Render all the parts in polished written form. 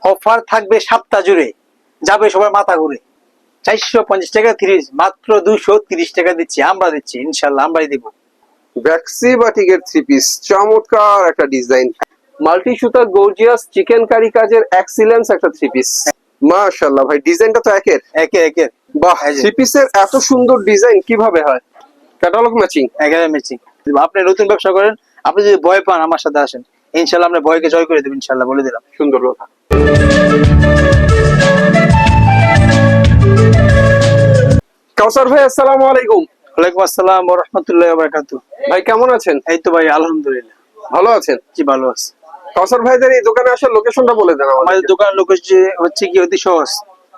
Offer থাকবে সপ্তাহ জুড়ে, যাবে সবার মাথা ঘুরে। 450 টাকা 30, মাত্র 230 টাকা দিচ্ছি, আমরা দিচ্ছি, ইনশাল্লাহ আমরাই দিব। ব্যাক্সি বাটিকের থ্রি পিস, চমৎকার একটা ডিজাইন, মাল্টি সুতা গর্জিয়াস চিকেন কারি কাজের এক্সিলেন্স একটা থ্রি পিস। মাশাআল্লাহ ভাই, ডিজাইনটা তো একের একের বাহ। থ্রি পিসের এত সুন্দর ডিজাইন কিভাবে হয়? ক্যাটালগ ম্যাচিং, একের ম্যাচিং। আপনি নতুন ব্যবসা করেন, আপনি যদি ভয় পান আমার সাথে আসেন, ইনশাল্লাহ আমরা ভয়কে জয় করে দেবো, ইনশাল্লাহ বলে দিলাম। সুন্দর কথা। কাউসার ভাই, আসসালামু আলাইকুম। ওয়ালাইকুম আসসালাম ওয়া রাহমাতুল্লাহি ওয়া বারাকাতুহু। ভাই কেমন আছেন? এই তো ভাই আলহামদুলিল্লাহ ভালো আছেন? জি ভালো আছি। কাউসার ভাইদের এই দোকানে আসার লোকেশনটা বলে দেন আমাদের। আমাদের দোকান লোকেশন হচ্ছে কি অতি সহজ।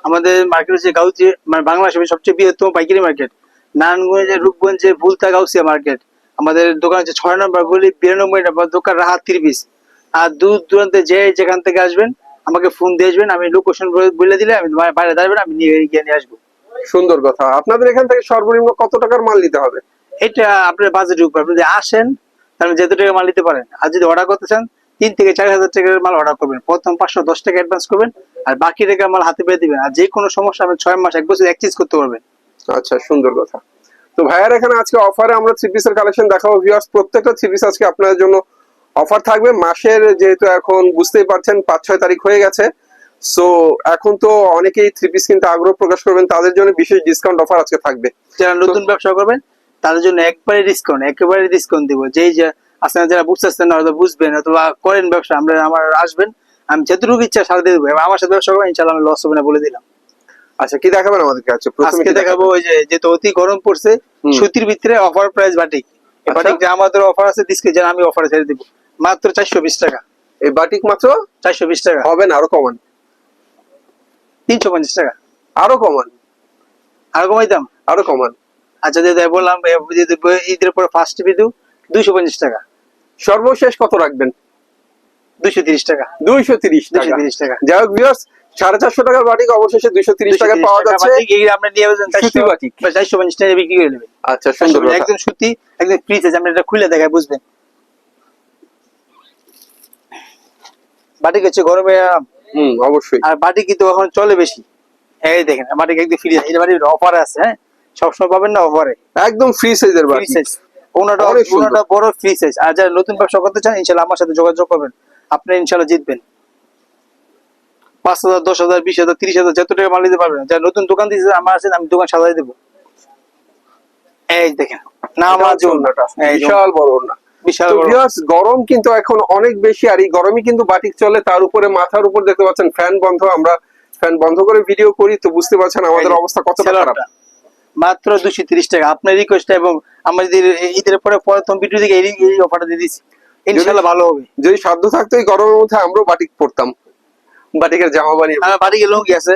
আমাদের মার্কেট হচ্ছে গাউসি, মানে বাংলাদেশের সবচেয়ে বৃহত্তম পাইকারি মার্কেট, নারায়ণগঞ্জের রূপগঞ্জে ভুলতা গাউসিয়া মার্কেট। আমাদের দোকান হচ্ছে 6 নম্বর গলি 92 নম্বর দোকান, রাহাত থ্রি পিস। আর দূর দূরান্তে যেখান থেকে আসবেন আমাকে ফোন দিয়ে আসবেন, আমি লোকেশন বলে দিলে আমি বাইরে দাঁড়াবেন, আমি গিয়ে নিয়ে আসবো। সুন্দর কথা। আপনাদের এখান থেকে সর্বনিম্ন কত টাকার মাল নিতে হবে? এটা আপনার বাজেটের উপর, আপনি যদি আসেন তাহলে যত টাকা মাল নিতে পারেন। আর যদি অর্ডার করতে চান 3 থেকে 4 হাজার টাকার মাল অর্ডার করবেন, প্রথম 510 টাকা অ্যাডভান্স করবেন, আর বাকি টাকা মাল হাতে পেয়ে দিবেন। আর যে কোনো সমস্যা আপনি 6 মাস 1 বছর এক্সচেঞ্জ করতে পারবেন। আচ্ছা, সুন্দর কথা। তো ভাইয়ার এখানে আজকে অফারে আমরা থ্রি পিসের কালেকশন দেখাবো ভিউয়ার্স। প্রত্যেকটা থ্রি পিস আজকে আপনাদের জন্য অফার থাকবে। মাসের যেহেতু এখন বুঝতেই পারছেন 5-6 তারিখ হয়ে গেছে, সো এখন তো অনেকেই থ্রি পিস কিনতে আগ্রহ প্রকাশ করবেন, তাদের জন্য বিশেষ ডিসকাউন্ট অফার আজকে থাকবে। যারা নতুন ব্যবসা করবেন তাদের জন্য একেবারে ডিসকাউন্ট দিব। যেই যে আপনারা যারা বুঝতেছেন না হয়তো বুঝবেন, অথবা করেন ব্যবসা, আমার আসবেন, আমি যতটুকু ইচ্ছা সারা দিয়ে দেবো, এবং আমার সাথে ব্যবসা করবেন ইনশাআল্লাহ আমি লস হবে না বলে দিলাম। আচ্ছা, কি দেখাবেন আমাদেরকে? আজকে দেখাবো ওই যে যেহেতু অতি গরম পড়ছে, সুতির ভিতরে অফার প্রাইস বাটিক। এই বাটিকটা আমাদের অফার আছে, ডিসকাউন্ট যেন আমি অফারে ছেড়ে দিব, মাত্র 420 টাকা। এই বাটিক মাত্র 420 টাকা হবে না? আরো কমান। 350 টাকা। আরো কমান। আর কমাইতাম? আরো কমান। আচ্ছা দিদি বললাম ঈদের পরে ফার্স্ট ভিডিও 250 টাকা। সর্বশেষ কত রাখবেন? 230 টাকা। 230 টাকা। 230 টাকা। যাই হোক ভিউয়ার্স, 450 টাকার বাটিক অবশেষে 230 টাকা পাওয়া যাচ্ছে। আমরা নিয়ে যাবেন 450 টাকা বিক্রি করে নেবেন। আচ্ছা, সুন্দর কথা। একদম সুতি, একদম ফ্রি সাইজ। আমরা এটা খুলে দেখাই বুঝবেন। বাটিক হচ্ছে গরমে অবশ্যই। আর বাটিক কিন্তু এখন চলে বেশি। এই দেখেন বাটিক একদম ফ্রি, এই বাটিক অফার আছে। হ্যাঁ, সবসময় পাবেন না অফারে, একদম ফ্রি সাইজের ফ্রি বাটিক। সাইজ, ওনাটা বড় ফ্রি সাইজ। আর যারা নতুন ব্যবসা করতে চান ইনশাআল্লাহ আমার সাথে যোগাযোগ করবেন, আপনি ইনশাআল্লাহ জিতবেন। 5,000 10,000 20,000 30,000 যত টাকা মাল নিতে পারবেন। যারা নতুন দোকান দিয়েছে আমার আছেন, আমি দোকান সাজাই দেবো। এই দেখেন বিশাল বড় না, বিশাল বড়। গরম কিন্তু এখন অনেক বেশি, আর এই গরমে কিন্তু বাটিক চলে। তার উপরে মাথার উপর দেখতে পাচ্ছেন ফ্যান বন্ধ। আমরা ফ্যান বন্ধ করে ভিডিও করি, তো বুঝতে পারছেন আমাদের অবস্থা কতটা খারাপ। মাত্র 230 টাকা আপনার রিকোয়েস্ট, এবং আমরা যদি ঈদের পরে প্রথম ভিডিও থেকে এই অফারটা দিয়ে দিচ্ছি, ইনশাআল্লাহ ভালো হবে। যদি সাধ্য থাকতো এই গরমের মধ্যে আমরাও বাটিক পরতাম, বাটিকের জামা বানিয়ে। বাটিকের লুঙ্গি আছে।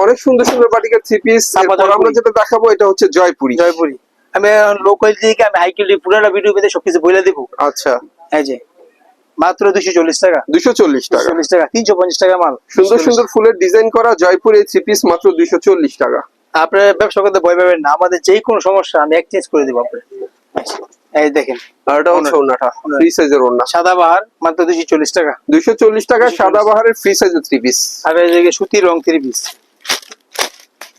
অনেক সুন্দর সুন্দর বাটিকের থ্রি পিস। আমরা যেটা দেখাবো এটা হচ্ছে জয়পুরি। আমি লোকাল দিকে আমি হাই কোয়ালিটি পুরোটা ভিডিও পেতে সবকিছু বলে দিব। আচ্ছা, এই যে মাত্র 240 টাকা। 240 টাকা। 350 টাকা মাল। সুন্দর সুন্দর ফুলের ডিজাইন করা জয়পুরি থ্রি পিস মাত্র 240 টাকা। আপনার ব্যবসা করতে ভয় পাবেন না, আমাদের যে কোনো সমস্যা আমি এক্সচেঞ্জ করে দেব আপনার। এই দেখেন, আর এটা হচ্ছে ওন্নাটা, ফ্রি সাইজের ওন্না। সাদা বাহার মাত্র 240 টাকা। 240 টাকা সাদা বাহারের ফ্রি সাইজের থ্রি পিস। আর এই যে সুতির রং থ্রি পিস,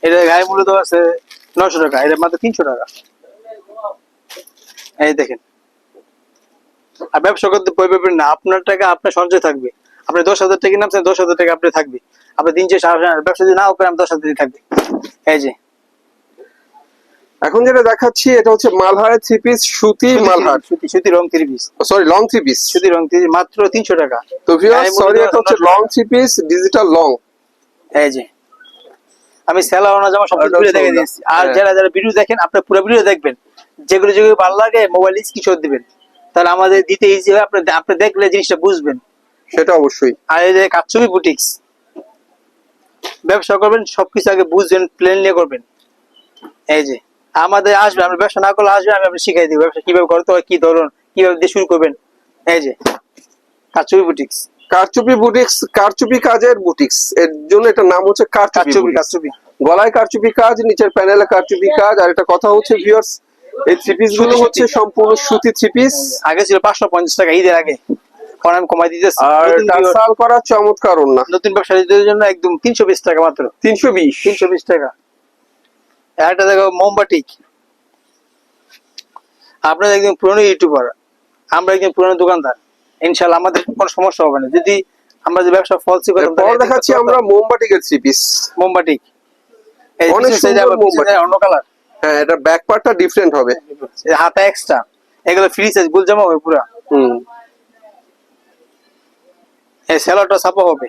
এটা গায়ে মূল্য তো আছে 900 টাকা, এটা মাত্র 300 টাকা। এই দেখেন, আর ব্যবসা করতে ভয় পাবেন না, আপনার টাকা আপনার সঞ্চয় থাকবে। আপনি 10,000 টাকা নামছেন, 10,000 টাকা আপনার থাকবে। আপনি দিন শেষে ব্যবসা যদি নাও করেন 10,000 থাকবে। এই যে এখন যেটা দেখাচ্ছি এটা হচ্ছে মালহারের থ্রি পিস, সুতি মালহার, সুতি রং three piece, sorry long three piece, সুতি রং থ্রি, মাত্র 300 টাকা। তো ভিউয়ার্স সরি, এটা হচ্ছে long three piece, digital long. এই যে আমি সেলার ওনা জামা সব খুলে দেখে দিয়েছি। আর যারা যারা ভিডিও দেখেন আপনারা পুরো ভিডিও দেখবেন, যেগুলো যেগুলো ভালো লাগে মোবাইল স্ক্রিনশট দিবেন, তাহলে আমাদের দিতে ইজি হয়। আপনি দেখলে জিনিসটা বুঝবেন, সেটা অবশ্যই। আর এই যে কাচ্চুবি বুটিক্স, ব্যবসা করবেন সবকিছু আগে বুঝবেন, প্ল্যান নিয়ে করবেন। এই যে আমাদের আসবে, আমরা ব্যবসা না করলে আসবে, আমি আপনাকে শিখাই দিব ব্যবসা কিভাবে করতে হয়, কি ধরুন কিভাবে দিয়ে শুরু করবেন। এই যে কারচুপি বুটিক্স, কারচুপি বুটিক্স, কারচুপি কাজের বুটিক্স, এর জন্য এটা নাম হচ্ছে কারচুপি। গলায় কারচুপি কাজ, নিচের প্যানেলে কারচুপি কাজ। আর এটা কথা হচ্ছে ভিউয়ার্স, এই থ্রি পিস গুলো হচ্ছে সম্পূর্ণ সুতি থ্রি পিস। আগে ছিল 550 টাকা ঈদের আগে, কারণ আমি কমাই দিতেছি। আর টার্সাল করা চমৎকার ওড়না, নতুন ব্যবসায়ীদের জন্য একদম 320 টাকা মাত্র। 320 টাকা। একটা দেখো মোমবাটিক, আপনারা একদম পুরনো ইউটিউবার, আমরা একদম পুরনো দোকানদার, ইনশাআল্লাহ আমাদের কোনো সমস্যা হবে না। যদি আমরা যে ব্যবসা ফলসি করতাম, পর দেখাচ্ছি আমরা মোমবাটিকের 3 পিস। মোমবাটিক অনেক সুন্দর মোমবাটিক, অন্য কালার। হ্যাঁ এটা ব্যাক পার্টটা ডিফারেন্ট হবে, হাতা এক্সট্রা, এগুলো ফ্রি সাইজ গুল জামা হবে পুরা। এই সেলারটা ছাপা হবে,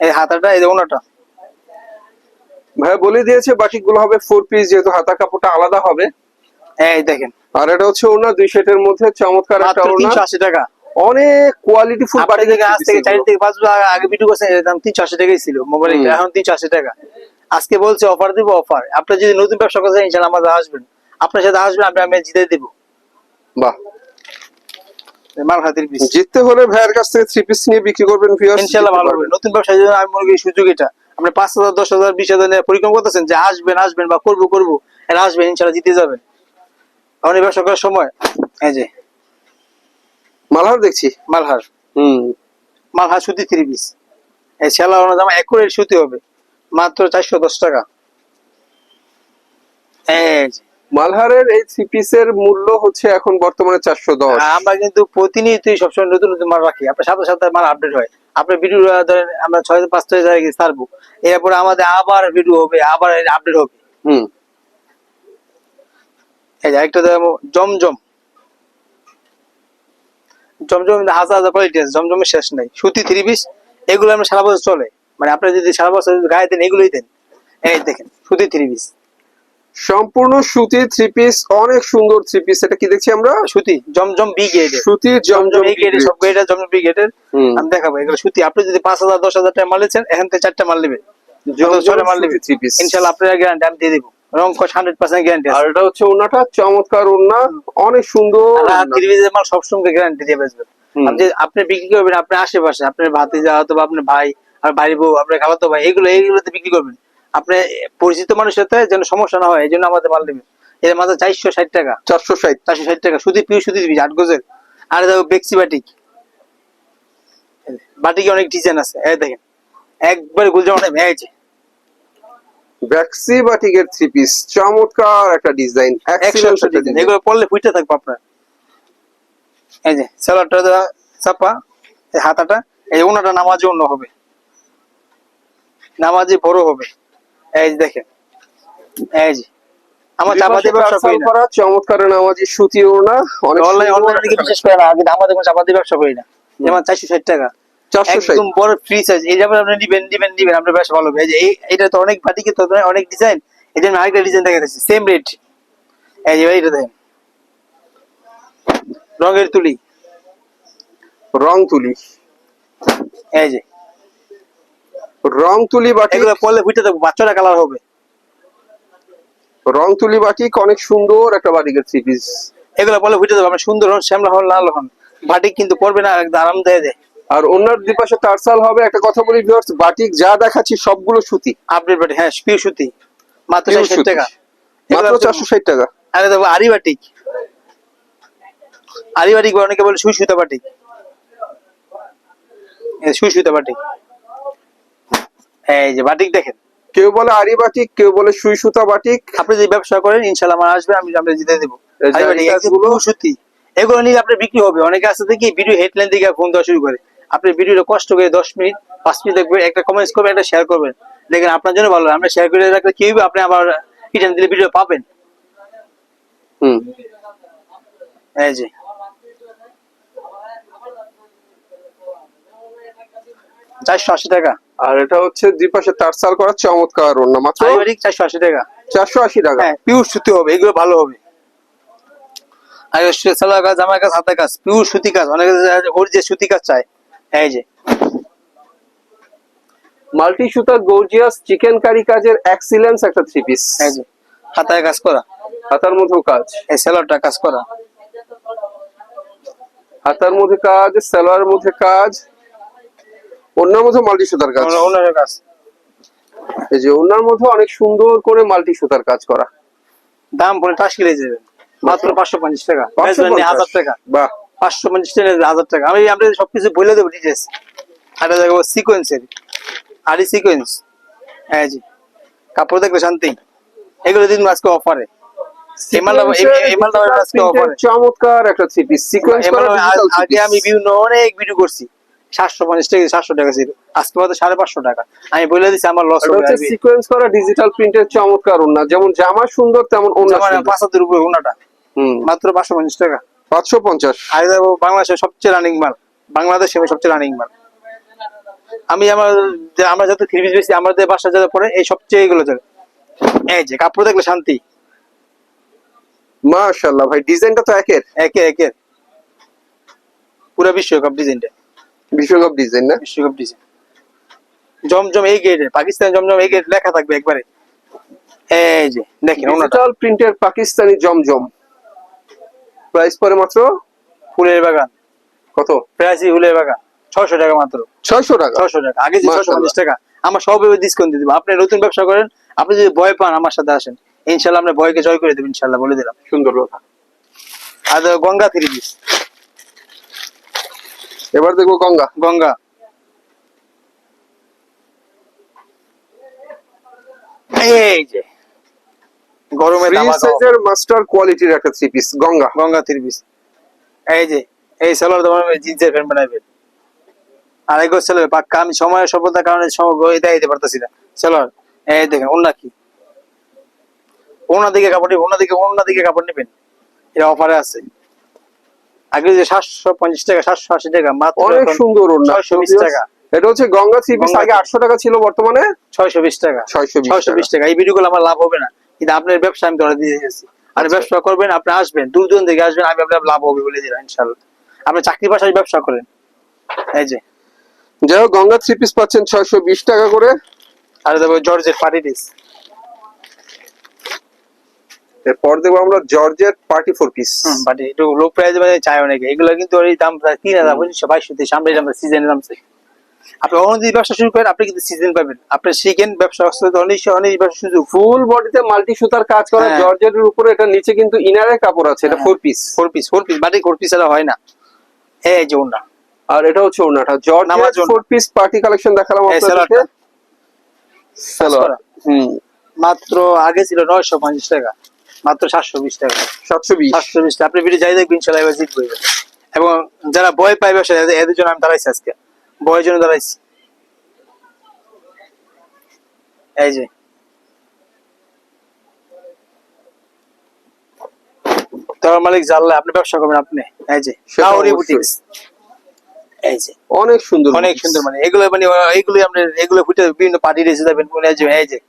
এই হাতাটা, এই ওনাটা। ভাই বলে দিয়েছে বাটিক গুলো হবে 4 পিস, যেহেতু হাতা কাপড়টা আলাদা হবে। এই দেখেন, আর এটা হচ্ছে ওনা 2 সেটের মধ্যে চমৎকার একটা ওনা, 380 টাকা। অনেক কোয়ালিটি ফুল বাটিক। আজ থেকে 4 থেকে 5 বছর আগে ভিডিও করছেন, এর দাম 380 টাকাই ছিল মোবাইল, এখন 380 টাকা। আজকে বলছে অফার দিব, অফার। আপনি যদি নতুন ব্যবসা করতে ইনশাআল্লাহ আমাদের আসবেন, আপনার সাথে আসবেন, আমি জিতে দেব। বাহ, মাল হাতির পিস জিততে হলে ভাইয়ের কাছ থেকে 3 পিস নিয়ে বিক্রি করবেন ভিউয়ার্স, ইনশাআল্লাহ ভালো হবে। নতুন ব্যবসার জন্য আমি মনে করি সুযোগ এটা। আপনি 5,000 10,000 20,000 নিয়ে পরিকল্পনা করতেছেন যে আসবেন বা করব, এটা আসবেন, ইনশাআল্লাহ জিতে যাবেন। এখন এই ব্যবসা করার সময়। এই যে মালহার দেখছি, মালহার, মালহার সুতি 3 পিস। এই সেলা ওনা জামা একুরেট সুতি হবে, মাত্র 410 টাকা। এই যে মালহারের এই 3 পিসের মূল্য হচ্ছে এখন বর্তমানে 410। আমরা কিন্তু প্রতিনিয়তই সবসময় নতুন নতুন মাল রাখি, আপনার সাথে সাথে মাল আপডেট হয়। আপনার ভিডিও ধরেন আমরা 6-5 জায়গায় ছাড়বো, এরপরে আমাদের আবার ভিডিও হবে, আবার আপডেট হবে। এই যে একটা জমজম, জমজম হাজার হাজার কোয়ালিটি আছে, জমজমের শেষ নাই। সুতি 3 পিস, এগুলো আমরা সারা বছর চলে, মানে আপনি যদি সারা বছর গায়ে দেন এগুলোই দেন। এই দেখেন সুতি 3 পিস, সম্পূর্ণ সুতির 3 পিস, অনেক সুন্দর 3 পিস। এটা কি দেখছি আমরা? সুতি জমজম বি গ্রেডের, সুতির জমজম বি গ্রেডের, সব গ্রেডের জমজম বি গ্রেডের আমি দেখাবো। এগুলো সুতি, আপনি যদি 5,000 10,000 টাকা মাল নিচ্ছেন, এখান থেকে 4টা মাল নেবেন, জমজম মাল নেবেন 3 পিস, ইনশাআল্লাহ আপনার গ্যারান্টি আমি দিয়ে দেবো, রং কস 100% গ্যারান্টি আছে। আর এটা হচ্ছে ওন্নাটা, চমৎকার ওন্না, অনেক সুন্দর। আর 3 পিসের মাল সবসময় গ্যারান্টি দিয়ে বেচবেন। আপনি বিক্রি করবেন আপনার আশেপাশে, আপনার ভাতিজা অথবা আপনার ভাই আর বাড়ি বউ, আপনার খালাতো ভাই, এইগুলোতে বিক্রি করবেন। আপনি পরিচিত মানুষের সাথে যেন সমস্যা না হয়, এই জন্য আমাদের মাল নেবেন। এর মাত্র 460 টাকা, 460 টাকা সুতি, পিওর সুতি 8 গজের। আর দেখো বেক্সি বাটিক, বাটিকে অনেক ডিজাইন আছে, এই দেখেন একবারে গুলজামা টাইপ। এই যে বেক্সি বাটিকের 3 পিস, চমৎকার একটা ডিজাইন, এক্সিলেন্ট একটা ডিজাইন। এগুলো পরলে ফুটে থাকবে আপনার। এই যে সেলারটা চাপা, এই হাতাটা, এই ওনাটা নামাজি অন্য হবে, নামাজি বড় হবে। এই যে দেখেন, এই যে আমার চাপা দিয়ে ব্যবসা করি না, চমৎকার নামাজি সুতি ওড়না, অনেক অনলাইনে বিশেষ করে না, কিন্তু আমাদের কোনো চাপা দিয়ে ব্যবসা করি না। যেমন 460 টাকা, 460 একদম বড় ফ্রি সাইজ। এই যেমন আপনি নিবেন আপনার ব্যবসা ভালো হবে। এই যে এটা তো অনেক বাটিকে তো অনেক ডিজাইন, এই জন্য আরেকটা ডিজাইন দেখা যাচ্ছে সেম রেট। এই যে এইটা দেখেন, রঙের তুলি, রং তুলি, এই যে রং তুলি বাটিক, এগুলো পরলে ফুটে থাকবে, বাচ্চারা কালার হবে। রং তুলি বাটিক, অনেক সুন্দর একটা বাটিকের 3 পিস। এগুলো পরলে ফুটে যাবে, আপনার সুন্দর হন, শ্যামলা হন, লাল হন, বাটিক কিন্তু পরবে না, একদম আরাম দেয় দেয়। আর ওনার দুপাশে টার্সাল হবে। একটা কথা বলি ভিউয়ার্স, বাটিক যা দেখাচ্ছি সবগুলো সুতি, আপডেট বাটিক, হ্যাঁ পিওর সুতি, মাত্র 460 টাকা, মাত্র 460 টাকা। আরে দেখো আরি বাটিক, আরি বাটিক অনেকে বলে সুই সুতা বাটিক, সুই সুতা বাটিক। এই যে বাটিক দেখেন, কেউ বলে আরি বাটিক, কেউ বলে সুই সুতা বাটিক। আপনি যদি ব্যবসা করেন ইনশাআল্লাহ আমার আসবে, আমি জিতে দেবো। আরি বাটিক এগুলো সুতি, এগুলো নিয়ে আপনার বিক্রি হবে। অনেকে আছে দেখি ভিডিও হেডলাইন দিকে ফোন দেওয়া শুরু করে, আপনি ভিডিওটা কষ্ট করে 10 মিনিট 5 মিনিট দেখবেন, একটা কমেন্টস করবেন, একটা শেয়ার করবেন, দেখেন আপনার জন্য ভালো। আমরা শেয়ার করে রাখলে কি হবে, আপনি আবার রিটার্ন দিলে ভিডিও পাবেন। এই যে 480 টাকা, আর এটা হচ্ছে দুই পাশে টার্সাল করা চমৎকার ওড়না, মাত্র 480 টাকা। 480 টাকা। হ্যাঁ পিওর সুতি হবে, এগুলো ভালো হবে। আর সালোয়ার কাজ, জামার কাজ, হাতের কাজ, পিওর সুতি কাজ, অনেকে ওর যে সুতি কাজ চায়। এই যে মাল্টি সুতা গর্জিয়াস চিকেন কারি কাজের এক্সিলেন্স একটা 3 পিস। এই যে হাতের কাজ করা, হাতার মধ্যেও কাজ, এই সালোয়ারটা কাজ করা, হাতার মধ্যে কাজ, সালোয়ারের মধ্যে কাজ, ওড়নার মধ্যে মাল্টি সুতার কাজ। ওনার কাজ, এই যে ওড়নার মধ্যে অনেক সুন্দর করে মাল্টি সুতার কাজ করা। দাম বলে টাস কিনে যাবে, মাত্র 550 টাকা, 1000 টাকা। বাহ, 550 টাকা 1000 টাকা। আমি আপনাদের সবকিছু বলে দেবো ডিটেলস। এটা দেখো সিকোয়েন্সের, আরি সিকোয়েন্স। এই যে কাপড় দেখলে শান্তি। এগুলো দিন আজকে অফারে। চমৎকার একটা থ্রি পিস সিকোয়েন্স করা ডিজিটাল থ্রি আগে পিস। আমি বিভিন্ন অনেক ভিডিও করছি, 750 টাকা 700 টাকা ছিল, আজকে মাত্র 550 টাকা। আমি বলে দিচ্ছি আমার লস এটা হবে। হচ্ছে সিকোয়েন্স করা ডিজিটাল প্রিন্টের চমৎকার ওড়না, যেমন জামা সুন্দর তেমন ওড়না আমার সুন্দর। 500 উপরে ওনাটা হুম, মাত্র 550 টাকা। 550। আর দেখো বাংলাদেশের সবচেয়ে রানিং মাল, বাংলাদেশে সবচেয়ে রানিং মাল। আমি আমরা যত থ্রি পিস বেশি আমাদের বাসা যাতে পরে এই সবচেয়ে এগুলো চলে। এই যে কাপড় দেখলে শান্তি। মাশাআল্লাহ ভাই, ডিজাইনটা তো একের একে একে পুরো বিশ্বকাপ ডিজাইনটা, বিশ্বকাপ ডিজাইন না? বিশ্বকাপ ডিজাইন। জমজম এই গেটে, পাকিস্তান জমজম এই গেট লেখা থাকবে একবারে। এই যে দেখেন ওনাটা ডিজিটাল প্রিন্টের পাকিস্তানি জমজম। প্রাইস পরে মাত্র ফুলের বাগান। কত? প্রাইসই ফুলের বাগান 600 টাকা মাত্র। 600 টাকা। 600 টাকা, আগে যে 650 টাকা। আমার সব ডিসকাউন্ট দিয়ে দেবো। আপনি নতুন ব্যবসা করেন, আপনি যদি ভয় পান আমার সাথে আসেন, ইনশাল্লাহ আপনি ভয়কে জয় করে দেবেন ইনশাল্লাহ, বলে দিলাম। সুন্দর কথা। আর দেখো গঙ্গা থ্রি পিস। এবার দেখবো গঙ্গা। গঙ্গা এই যে গরমে ফ্রি ধামাকা সাইজের মাস্টার কোয়ালিটির একটা three piece Ganga. Ganga three piece. এই যে এই সালোয়ার তোমার জিন্সের প্যান্ট বানাবেন, আর এগো সালোয়ার পাক্কা। আমি সময়ের স্বল্পতার কারণে এটা দিতে পারতেছি না। সালোয়ার এই দেখেন ওনা কি, ওনা দিকে কাপড় নেবেন, ওনা দিকে কাপড় নেবেন, এটা অফারে আছে। আগে যে 750 টাকা 780 টাকা, মাত্র অনেক সুন্দর ওড়না, 620 টাকা। এটা হচ্ছে গঙ্গা থ্রি পিস, আগে 800 টাকা ছিল, বর্তমানে 620 টাকা। 620 টাকা। এই ভিডিওগুলো আমার লাভ হবে না, কিন্তু আপনার ব্যবসা আমি ধরে দিয়ে দিয়েছি। আর আচ্ছা। ব্যবসা করবেন, আপনি আসবেন দূর দূর থেকে আসবেন, আমি আপনার লাভ হবে বলে দিলাম ইনশাআল্লাহ। আপনি চাকরি বাসায় ব্যবসা করেন। এই যে যাই হোক, গঙ্গা থ্রি পিস পাচ্ছেন 620 টাকা করে। আর দেখো জর্জের পার্টি পিস। এরপর দেখবো আমরা georgette party four piece. Party একটু লো প্রাইস মানে চাই অনেকে, এগুলো কিন্তু ওই দাম 3000 2500 সামনে আমরা সিজনের নামছে। আপনি অন্য যদি ব্যবসা শুরু করেন, আপনি কিন্তু সিজন পাবেন। আপনি শিখেন ব্যবসা, অনেক অনেক ব্যবসা সুযোগ। ফুল বডিতে মাল্টি সুতার কাজ করা হ্যাঁ। জর্জেটের উপরে, এটা নিচে কিন্তু ইনারের কাপড় আছে। এটা ফোর পিস। ফোর পিস বাটি 4 পিস এলা হয় না। এই যে ওনা, আর এটা হচ্ছে ওড়নাটা নামাজ জর্জেট ওড়না। ফোর পিস পার্টি কালেকশন দেখালাম এই আপনাদেরকে। সালোয়ার মাত্র আগে ছিল 950 টাকা, মাত্র 720 টাকা। 720। 720 টাকা। আপনি ভিডিও যাই দেখবেন ইনশাআল্লাহ এবার জিতবো এবার। এবং যারা ভয় পায় ব্যবসা, এদের জন্য আমি দাঁড়াইছি আজকে, ভয়ের জন্য দাঁড়াইছি। এই যে তার মালিক জানলে আপনি ব্যবসা করবেন আপনি। এই যে সেটা লাহোরি অবশ্যই। বুটিক্স। এই যে অনেক সুন্দর, অনেক সুন্দর, মানে এগুলো আপনি এগুলো ফুটে বিভিন্ন পার্টি রেসে যাবেন। এই যে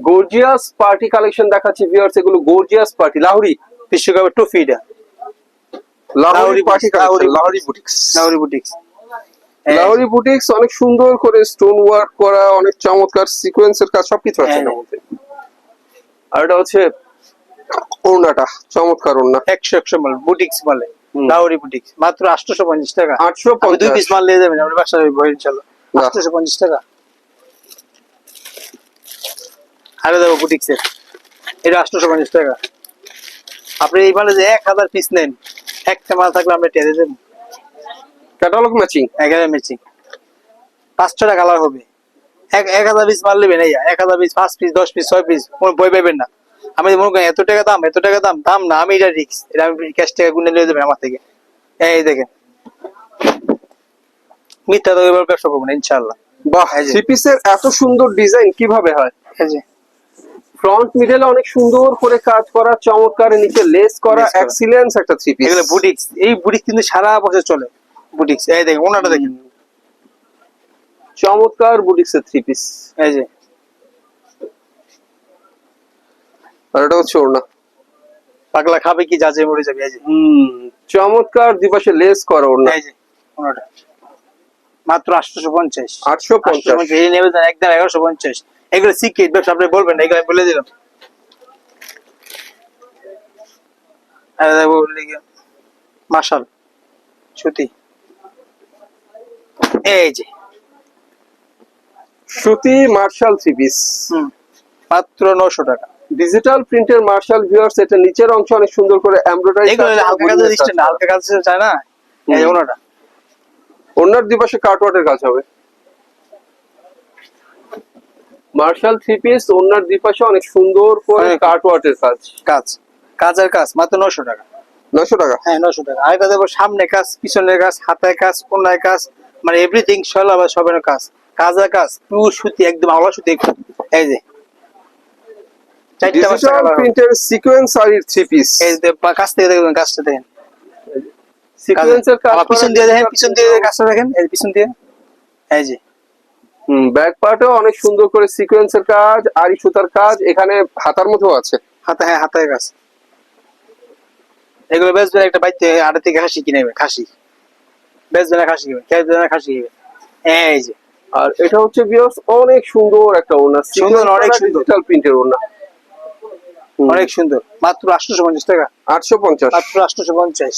গর্জিয়াস পার্টি কালেকশন দেখাচ্ছি ভিউয়ার্স। এগুলো গর্জিয়াস পার্টি লাহোরি বিশ্বকাপের ট্রফি, এটা Lahori party collection, Lahori boutiques. Lahori boutiques. Lahori boutiques অনেক সুন্দর করে স্টোন ওয়ার্ক করা, অনেক চমৎকার সিকোয়েন্সের কাজ, সবকিছু আছে এর মধ্যে। আর এটা হচ্ছে ওড়নাটা, চমৎকার ওড়না। 100 মাল বুটিক্স বলে, লাহোরি বুটিক্স, মাত্র 850 টাকা। 850। 2 পিস মাল নিয়ে যাবেন, আপনি ব্যবসা করবেন ইনশাআল্লাহ। 850 টাকা। আরে দেখো বুটিক্সের, এটা 850 টাকা। আপনি এই মালে যে 1000 পিস নেন, একটা মাল থাকলে আমরা টেরে দেব। ক্যাটালগ ম্যাচিং, এখানে ম্যাচিং 5-6টা কালার হবে। 1000 পিস মাল নেবেন, এই 1000 পিস 5 পিস 10 পিস 6 পিস, কোনো বই পাবেন না। আমি মনে করি এত টাকা দাম, দাম না, আমি এটা রিস্ক, এটা আমি ক্যাশ টাকা গুনে নিয়ে যাবেন আমার থেকে। এই দেখেন, মিথ্যা তো এবার ব্যবসা করবো না ইনশাআল্লাহ। বাহ, থ্রি পিসের এত সুন্দর ডিজাইন কিভাবে হয়? এই যে ফ্রন্ট মিডলে অনেক সুন্দর করে কাজ করা, চমৎকার, নিচে লেস করা, লেস করা। এক্সিলেন্স একটা থ্রি পিস। এগুলো বুটিক্স, এই বুটিক্স কিন্তু সারা বছর চলে। বুটিক্স এই দেখেন, ওনাটা দেখেন, চমৎকার বুটিক্সের থ্রি পিস। এই যে আর এটা হচ্ছে ওড়না। পাগলা খাবে কি যাচ্ছে মরে যাবে। এই যে চমৎকার দুপাশে লেস করা ওড়না। এই যে ওনাটা মাত্র 850। 850। এই নেবে একদম 1150। এগুলো সিক্রেট ব্যবসা, আপনি বলবেন না, এগুলো আমি বলে দিলাম। মাশাল সুতি। এই যে সুতি মার্শাল থ্রি পিস, মাত্র 900 টাকা। ডিজিটাল প্রিন্টের মার্শাল ভিউয়ার্স, এটা নিচের অংশ অনেক সুন্দর করে এমব্রয়ডারি এগুলো হালকা কাজের স্ট্যান্ড, হালকা কাজ চায় না এই যে ওনাটা। ওনার দুই পাশে কাটওয়ার্টের কাজ হবে। মার্শাল থ্রি পিস, ওনার দুই পাশে অনেক সুন্দর করে কাটওয়ার্টের কাজ। কাজের কাজ মাত্র 900 টাকা। 900 টাকা? হ্যাঁ 900 টাকা। আর এটা দেবো সামনে কাজ, পিছনের কাজ, হাতায় কাজ, কোনায় কাজ, মানে এভরিথিং সবের কাজ। কাজের কাজ পুরো সুতি, একদম আওলা সুতি। এই যে চারটা ডিজিটাল প্রিন্টের সিকোয়েন্স শাড়ির থ্রি পিস। এই যে কাজ থেকে দেখবেন, কাজটা দেখেন, সিকোয়েন্সের কাজ। পিছন দিয়ে দেখেন, পিছন দিয়ে কাজটা দেখেন, এই পিছন দিয়ে এই যে ব্যাক পার্টেও অনেক সুন্দর করে সিকোয়েন্সের কাজ, আরি সুতার কাজ, এখানে হাতার মধ্যেও আছে। হ্যাঁ হাতায় কাজ। এগুলো বেচবেন একটা বাইতে, আড়ে থেকে খাসি কিনে নেবে, খাসি বেচবেন, খাসি কিনবে, বেচবেন, খাসি কিনবে। এই যে আর এটা হচ্ছে ভিউয়ার্স অনেক সুন্দর একটা ওড়না, সুন্দর, অনেক সুন্দর ডিজিটাল প্রিন্টের ওড়না, অনেক সুন্দর। মাত্র 850 টাকা। 850, মাত্র 850।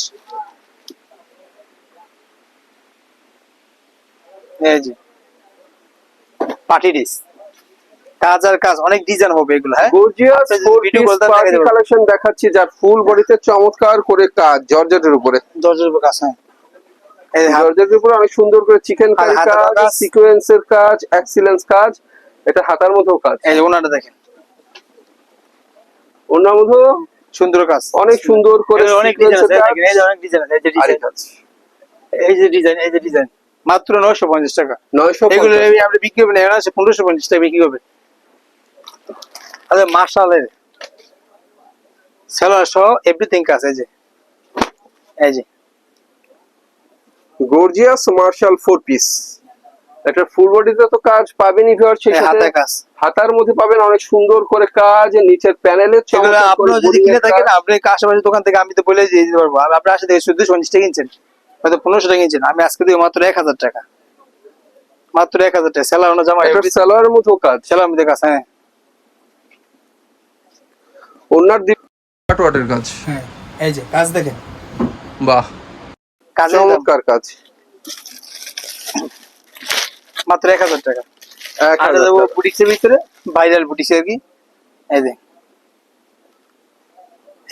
এই যে পার্টি ডিস, কাজ আর কাজ, অনেক ডিজাইন হবে এগুলো। হ্যাঁ গর্জিয়াস ভিডিও বলতে পার্টি কালেকশন দেখাচ্ছি, যার ফুল বডিতে চমৎকার করে কাজ, জর্জেটের উপরে। জর্জের কাজ, হ্যাঁ এই জর্জেটের উপরে অনেক সুন্দর করে চিকেন কারি কাজ, সিকোয়েন্সের কাজ, এক্সিলেন্স কাজ, এটা হাতার মধ্যেও কাজ। এই যে ওনাটা দেখেন, ওনার মধ্যে সুন্দর কাজ, অনেক সুন্দর করে অনেক ডিজাইন আছে। এই যে অনেক ডিজাইন আছে, এই যে ডিজাইন, এই যে ডিজাইন, এই যে ডিজাইন। মাত্র 950 টাকা। 950। এগুলো আপনি বিক্রি করবেন, এখন আছে 1550 টাকা বিক্রি করবেন। আরে মাশাআল্লাহ, সেলার সহ এভরিথিং কাজ। এই যে গর্জিয়াস মার্শাল ফোর পিস, একটা ফুল বডিতে তো কাজ পাবেনই ভিউয়ার্স, সেই সাথে হাতায় কাজ, হাতার মধ্যে পাবেন অনেক সুন্দর করে কাজ, নিচের প্যানেলে এগুলো আপনারা যদি কিনে থাকেন, আপনি আশেপাশে দোকান থেকে আমি তো বলে দিয়ে দিতে পারবো। আপনি আসে থেকে 1450 টাকা কিনছেন, হয়তো 1500 টাকা কিনছেন, আমি আজকে দিই মাত্র 1000 টাকা। মাত্র 1000 টাকা। সেলার না জামা, সেলারের মতো কাজ, সেলার মধ্যে কাজ। হ্যাঁ ওনার দিক কাটওয়ার্টের কাজ। হ্যাঁ এই যে কাজ দেখেন, বাহ, কাজ চমৎকার কাজ। মাত্র 1000 টাকা। 1000 আটা দেবো বুটিক্সের ভিতরে, ভাইরাল বুটিক্স আর কি। এই যে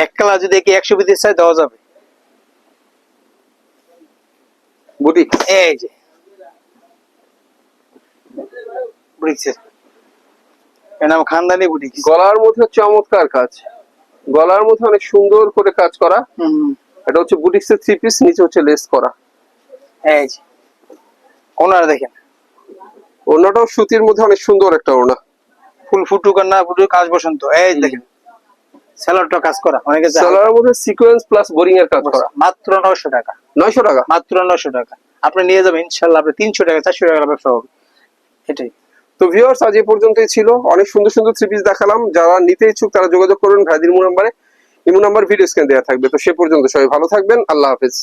এক কালার যদি 100 পিস চাই দেওয়া যাবে। বুটিক, এই যে বুটিক্সের এর নাম খানদানি বুটিক্স। গলার মধ্যে চমৎকার কাজ, গলার মধ্যে অনেক সুন্দর করে কাজ করা। এটা হচ্ছে বুটিক্সের থ্রি পিস, নিচে হচ্ছে লেস করা। এই যে ওনারা দেখেন, ওনাটাও সুতির মধ্যে অনেক সুন্দর একটা ওড়না, ফুল ফুটুক আর না ফুটুক কাজ বসন্ত। এই দেখেন সেলারটা কাজ করা, অনেকে সেলারের মধ্যে সিকোয়েন্স প্লাস বোরিং এর কাজ করা। মাত্র 900 টাকা। 900 টাকা, মাত্র 900 টাকা। আপনি নিয়ে যাবেন ইনশাআল্লাহ, আপনি 300 টাকা 400 টাকা ব্যবসা হবে। এটাই তো ভিউয়ার্স, আজ এই পর্যন্তই ছিল। অনেক সুন্দর সুন্দর থ্রি পিস দেখালাম, যারা নিতে ইচ্ছুক তারা যোগাযোগ করবেন ভাইদের ইমো নাম্বারে। ইমো নাম্বার ভিডিও স্ক্রিনে দেওয়া থাকবে। তো সে পর্যন্ত সবাই ভালো থাকবেন, আল্লাহ হাফেজ।